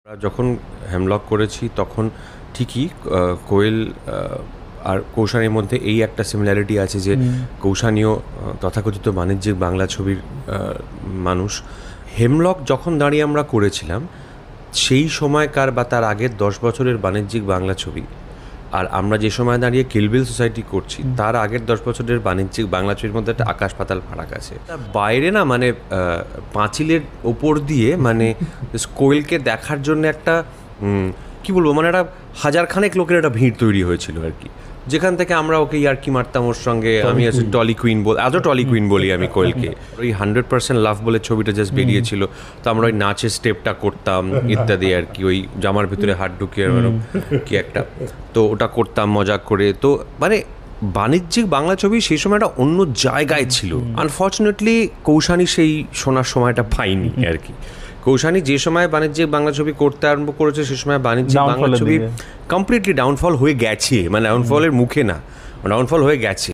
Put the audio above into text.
আমরা যখন হেমলক করেছি তখন ঠিকই কোয়েল আর কৌশানীর মধ্যে এই একটা সিমিলারিটি আছে যে কৌশানীও তথাকথিত বাণিজ্যিক বাংলা ছবির মানুষ। হেমলক যখন দাঁড়িয়ে আমরা করেছিলাম সেই সময়কার বা তার আগের 10 বছরের বাণিজ্যিক বাংলা ছবি আর আমরা যে সময় দাঁড়িয়ে কিল বিল সোসাইটি করছি তার আগের 10 বছরের বাণিজ্যিক বাংলা ছবির মধ্যে একটা আকাশ পাতাল ফারাক আছে। বাইরে না মানে পাঁচিলের ওপর দিয়ে মানে কোয়েলকে দেখার জন্য একটা কি বলবো মানে একটা হাজারখানেক লোকের একটা ভিড় তৈরি হয়েছিল আর কি, যেখান থেকে আমরা ওকে ইয়ার্কি মারতাম ওর সঙ্গে। আমি আছি টলি কুইন আজও টলি কুইন বলি আমি কোয়েলকে। ওই 100% লাভ বলে ছবিটা জাস্ট বেরিয়েছিল, তো আমরা ওই নাচের স্টেপটা করতাম ইত্যাদি আর কি, ওই জামার ভিতরে হাত ঢুকিয়ে কি একটা, তো ওটা করতাম মজা করে। তো মানে বাণিজ্যিক বাংলা ছবি সেই সময় একটা অন্য জায়গায় ছিল। আনফর্চুনেটলি কৌশানী সেই শোনার সময়টা পাইনি আর কি। কৌশানী যে সময় বাণিজ্যিক বাংলা ছবি করতে আরম্ভ করেছে সে সময় বাণিজ্যিক বাংলা ছবি কমপ্লিটলি ডাউনফল হয়ে গেছে, মানে ডাউনফলের মুখে না, ডাউনফল হয়ে গেছে।